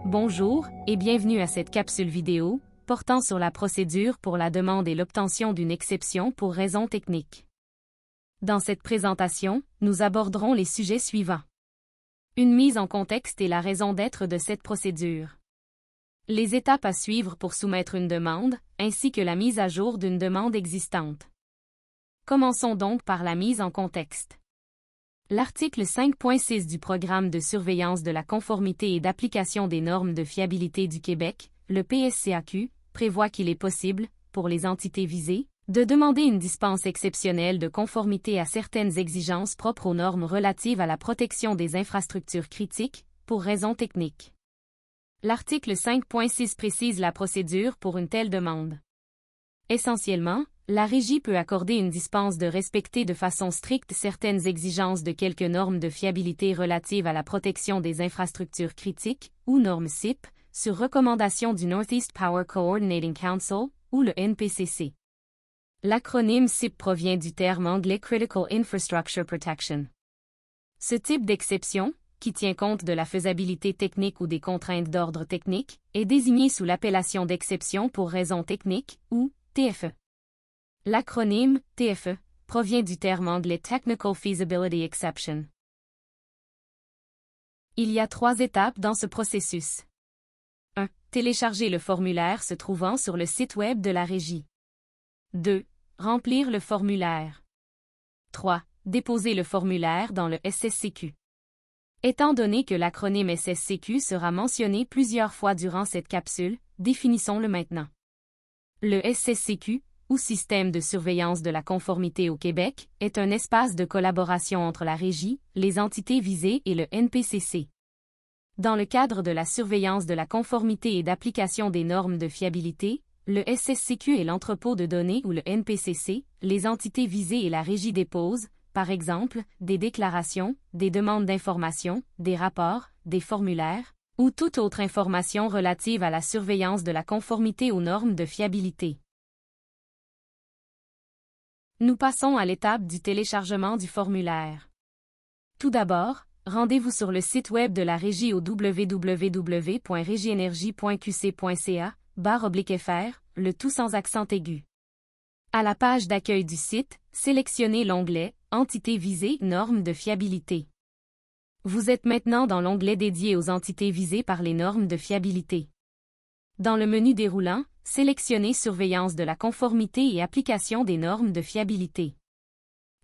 Bonjour et bienvenue à cette capsule vidéo portant sur la procédure pour la demande et l'obtention d'une exception pour raisons techniques. Dans cette présentation, nous aborderons les sujets suivants. Une mise en contexte et la raison d'être de cette procédure. Les étapes à suivre pour soumettre une demande, ainsi que la mise à jour d'une demande existante. Commençons donc par la mise en contexte. L'article 5.6 du Programme de surveillance de la conformité et d'application des normes de fiabilité du Québec, le PSCAQ, prévoit qu'il est possible, pour les entités visées, de demander une dispense exceptionnelle de conformité à certaines exigences propres aux normes relatives à la protection des infrastructures critiques, pour raisons techniques. L'article 5.6 précise la procédure pour une telle demande. Essentiellement, la Régie peut accorder une dispense de respecter de façon stricte certaines exigences de quelques normes de fiabilité relatives à la protection des infrastructures critiques, ou normes CIP, sur recommandation du Northeast Power Coordinating Council, ou le NPCC. L'acronyme CIP provient du terme anglais Critical Infrastructure Protection. Ce type d'exception, qui tient compte de la faisabilité technique ou des contraintes d'ordre technique, est désigné sous l'appellation d'exception pour raisons techniques, ou TFE. L'acronyme TFE provient du terme anglais Technical Feasibility Exception. Il y a 3 étapes dans ce processus. 1. Télécharger le formulaire se trouvant sur le site web de la Régie. 2. Remplir le formulaire. 3. Déposer le formulaire dans le SSCQ. Étant donné que l'acronyme SSCQ sera mentionné plusieurs fois durant cette capsule, définissons-le maintenant. Le SSCQ, ou Système de surveillance de la conformité au Québec, est un espace de collaboration entre la Régie, les entités visées et le NPCC. Dans le cadre de la surveillance de la conformité et d'application des normes de fiabilité, le SSCQ est l'entrepôt de données où le NPCC, les entités visées et la Régie déposent, par exemple, des déclarations, des demandes d'information, des rapports, des formulaires, ou toute autre information relative à la surveillance de la conformité aux normes de fiabilité. Nous passons à l'étape du téléchargement du formulaire. Tout d'abord, rendez-vous sur le site web de la Régie au www.regieenergie.qc.ca/fr, le tout sans accent aigu. À la page d'accueil du site, sélectionnez l'onglet « Entités visées, normes de fiabilité ». Vous êtes maintenant dans l'onglet dédié aux entités visées par les normes de fiabilité. Dans le menu déroulant, sélectionnez Surveillance de la conformité et application des normes de fiabilité.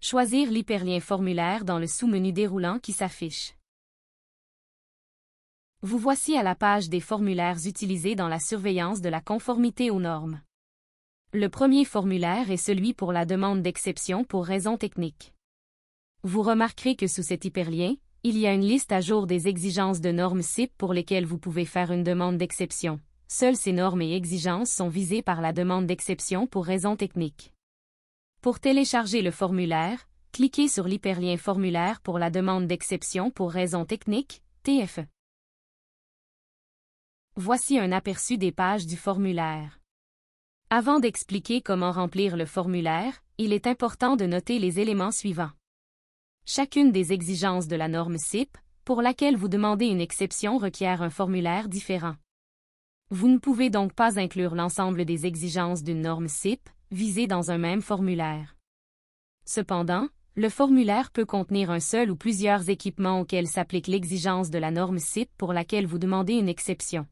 Choisir l'hyperlien formulaire dans le sous-menu déroulant qui s'affiche. Vous voici à la page des formulaires utilisés dans la surveillance de la conformité aux normes. Le premier formulaire est celui pour la demande d'exception pour raisons techniques. Vous remarquerez que sous cet hyperlien, il y a une liste à jour des exigences de normes CIP pour lesquelles vous pouvez faire une demande d'exception. Seules ces normes et exigences sont visées par la demande d'exception pour raisons techniques. Pour télécharger le formulaire, cliquez sur l'hyperlien formulaire pour la demande d'exception pour raisons techniques, TFE. Voici un aperçu des pages du formulaire. Avant d'expliquer comment remplir le formulaire, il est important de noter les éléments suivants. Chacune des exigences de la norme CIP, pour laquelle vous demandez une exception, requiert un formulaire différent. Vous ne pouvez donc pas inclure l'ensemble des exigences d'une norme CIP, visées dans un même formulaire. Cependant, le formulaire peut contenir un seul ou plusieurs équipements auxquels s'applique l'exigence de la norme CIP pour laquelle vous demandez une exception.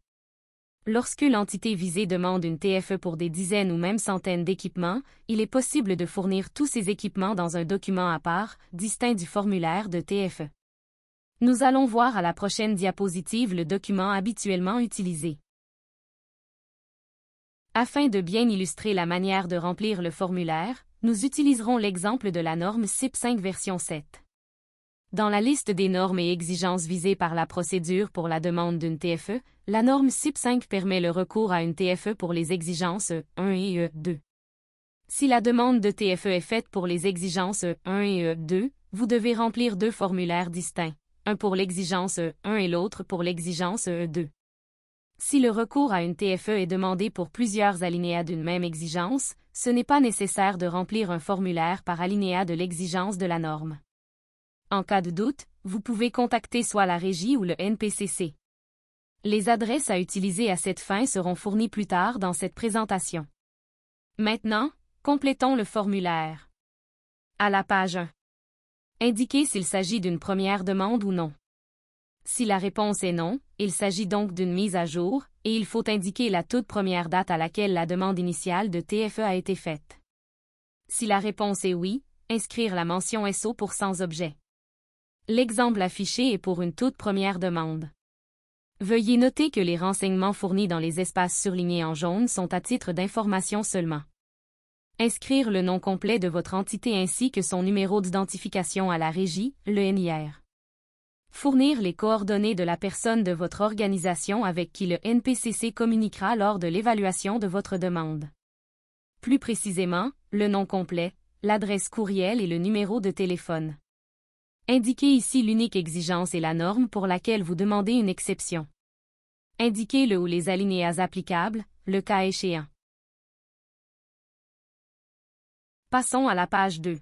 Lorsque l'entité visée demande une TFE pour des dizaines ou même centaines d'équipements, il est possible de fournir tous ces équipements dans un document à part, distinct du formulaire de TFE. Nous allons voir à la prochaine diapositive le document habituellement utilisé. Afin de bien illustrer la manière de remplir le formulaire, nous utiliserons l'exemple de la norme CIP 5 version 7. Dans la liste des normes et exigences visées par la procédure pour la demande d'une TFE, la norme CIP 5 permet le recours à une TFE pour les exigences E1 et E2. Si la demande de TFE est faite pour les exigences E1 et E2, vous devez remplir 2 formulaires distincts, un pour l'exigence E1 et l'autre pour l'exigence E2. Si le recours à une TFE est demandé pour plusieurs alinéas d'une même exigence, ce n'est pas nécessaire de remplir un formulaire par alinéa de l'exigence de la norme. En cas de doute, vous pouvez contacter soit la Régie ou le NPCC. Les adresses à utiliser à cette fin seront fournies plus tard dans cette présentation. Maintenant, complétons le formulaire. À la page 1. Indiquez s'il s'agit d'une première demande ou non. Si la réponse est non, il s'agit donc d'une mise à jour, et il faut indiquer la toute première date à laquelle la demande initiale de TFE a été faite. Si la réponse est oui, inscrire la mention SO pour sans objet. L'exemple affiché est pour une toute première demande. Veuillez noter que les renseignements fournis dans les espaces surlignés en jaune sont à titre d'information seulement. Inscrire le nom complet de votre entité ainsi que son numéro d'identification à la régie, le NIR. Fournir les coordonnées de la personne de votre organisation avec qui le NPCC communiquera lors de l'évaluation de votre demande. Plus précisément, le nom complet, l'adresse courriel et le numéro de téléphone. Indiquez ici l'unique exigence et la norme pour laquelle vous demandez une exception. Indiquez le ou les alinéas applicables, le cas échéant. Passons à la page 2.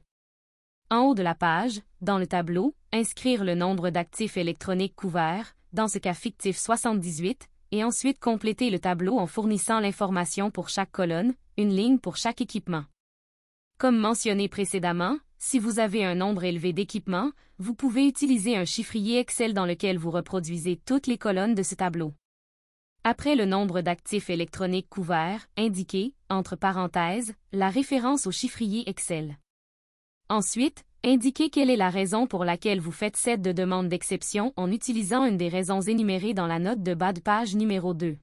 En haut de la page, dans le tableau, inscrire le nombre d'actifs électroniques couverts, dans ce cas fictif 78, et ensuite compléter le tableau en fournissant l'information pour chaque colonne, une ligne pour chaque équipement. Comme mentionné précédemment, si vous avez un nombre élevé d'équipements, vous pouvez utiliser un chiffrier Excel dans lequel vous reproduisez toutes les colonnes de ce tableau. Après le nombre d'actifs électroniques couverts, indiquez, entre parenthèses, la référence au chiffrier Excel. Ensuite, indiquez quelle est la raison pour laquelle vous faites cette demande d'exception en utilisant une des raisons énumérées dans la note de bas de page numéro 2.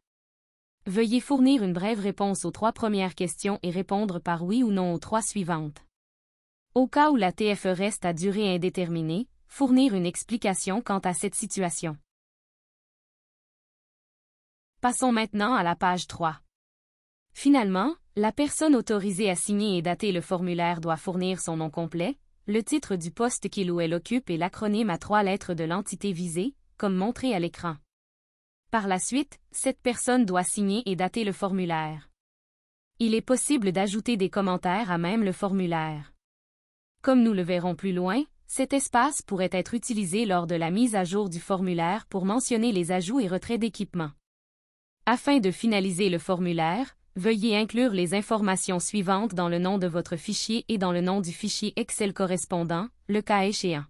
Veuillez fournir une brève réponse aux 3 premières questions et répondre par oui ou non aux 3 suivantes. Au cas où la TFE reste à durée indéterminée, fournir une explication quant à cette situation. Passons maintenant à la page 3. Finalement, la personne autorisée à signer et dater le formulaire doit fournir son nom complet, le titre du poste qu'il ou elle occupe et l'acronyme à 3 lettres de l'entité visée, comme montré à l'écran. Par la suite, cette personne doit signer et dater le formulaire. Il est possible d'ajouter des commentaires à même le formulaire. Comme nous le verrons plus loin, cet espace pourrait être utilisé lors de la mise à jour du formulaire pour mentionner les ajouts et retraits d'équipements. Afin de finaliser le formulaire, veuillez inclure les informations suivantes dans le nom de votre fichier et dans le nom du fichier Excel correspondant, le cas échéant.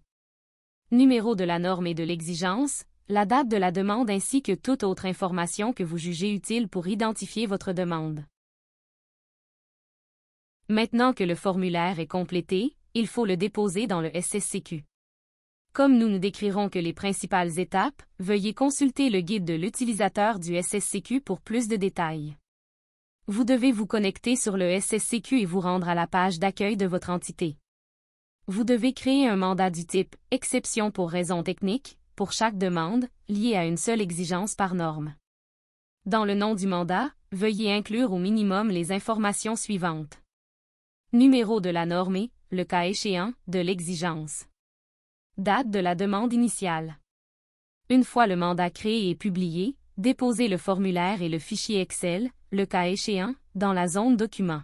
Numéro de la norme et de l'exigence, la date de la demande ainsi que toute autre information que vous jugez utile pour identifier votre demande. Maintenant que le formulaire est complété, il faut le déposer dans le SSCQ. Comme nous ne décrirons que les principales étapes, veuillez consulter le guide de l'utilisateur du SSCQ pour plus de détails. Vous devez vous connecter sur le SSCQ et vous rendre à la page d'accueil de votre entité. Vous devez créer un mandat du type « Exception pour raison technique » pour chaque demande, liée à une seule exigence par norme. Dans le nom du mandat, veuillez inclure au minimum les informations suivantes. Numéro de la norme et, le cas échéant, de l'exigence. Date de la demande initiale. Une fois le mandat créé et publié, déposez le formulaire et le fichier Excel, le cas échéant, dans la zone Documents.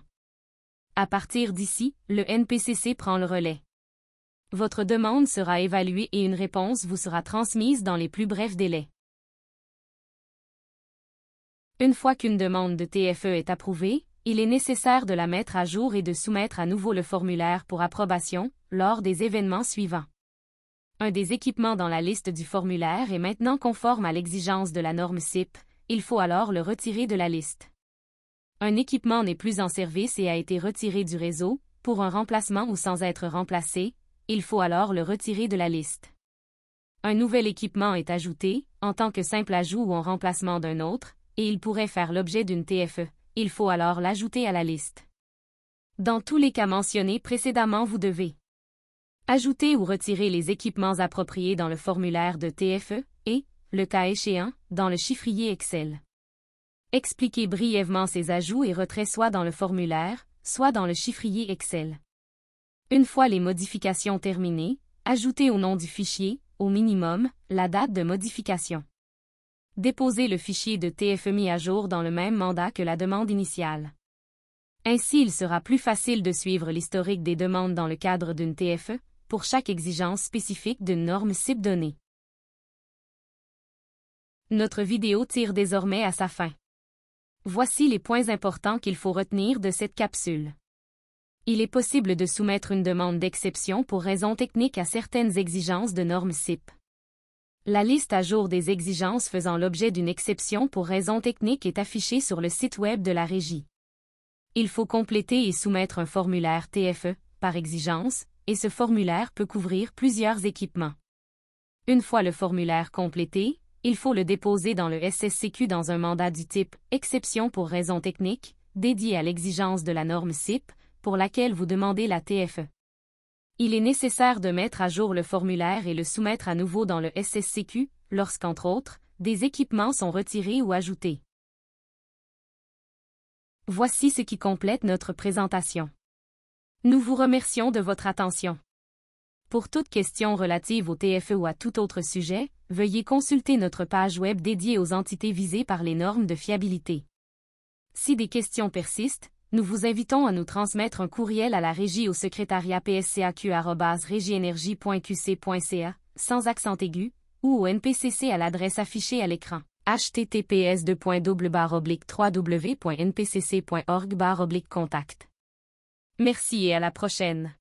À partir d'ici, le NPCC prend le relais. Votre demande sera évaluée et une réponse vous sera transmise dans les plus brefs délais. Une fois qu'une demande de TFE est approuvée, il est nécessaire de la mettre à jour et de soumettre à nouveau le formulaire pour approbation, lors des événements suivants. Un des équipements dans la liste du formulaire est maintenant conforme à l'exigence de la norme CIP, il faut alors le retirer de la liste. Un équipement n'est plus en service et a été retiré du réseau, pour un remplacement ou sans être remplacé, il faut alors le retirer de la liste. Un nouvel équipement est ajouté, en tant que simple ajout ou en remplacement d'un autre, et il pourrait faire l'objet d'une TFE, il faut alors l'ajouter à la liste. Dans tous les cas mentionnés précédemment, vous devez ajouter ou retirer les équipements appropriés dans le formulaire de TFE et, le cas échéant, dans le chiffrier Excel. Expliquez brièvement ces ajouts et retraits soit dans le formulaire, soit dans le chiffrier Excel. Une fois les modifications terminées, ajoutez au nom du fichier, au minimum, la date de modification. Déposez le fichier de TFE mis à jour dans le même mandat que la demande initiale. Ainsi, il sera plus facile de suivre l'historique des demandes dans le cadre d'une TFE, pour chaque exigence spécifique d'une norme CIP donnée. Notre vidéo tire désormais à sa fin. Voici les points importants qu'il faut retenir de cette capsule. Il est possible de soumettre une demande d'exception pour raisons techniques à certaines exigences de normes CIP. La liste à jour des exigences faisant l'objet d'une exception pour raisons techniques est affichée sur le site web de la Régie. Il faut compléter et soumettre un formulaire TFE, par exigence, et ce formulaire peut couvrir plusieurs équipements. Une fois le formulaire complété, il faut le déposer dans le SSCQ dans un mandat du type « Exception pour raisons techniques » dédié à l'exigence de la norme CIP, pour laquelle vous demandez la TFE. Il est nécessaire de mettre à jour le formulaire et le soumettre à nouveau dans le SSCQ, lorsqu'entre autres, des équipements sont retirés ou ajoutés. Voici ce qui complète notre présentation. Nous vous remercions de votre attention. Pour toute question relative au TFE ou à tout autre sujet, veuillez consulter notre page web dédiée aux entités visées par les normes de fiabilité. Si des questions persistent, nous vous invitons à nous transmettre un courriel à la Régie au secrétariat pscaq@regieenergie.qc.ca, sans accent aigu, ou au NPCC à l'adresse affichée à l'écran. https://www.npcc.org/contact. Merci et à la prochaine.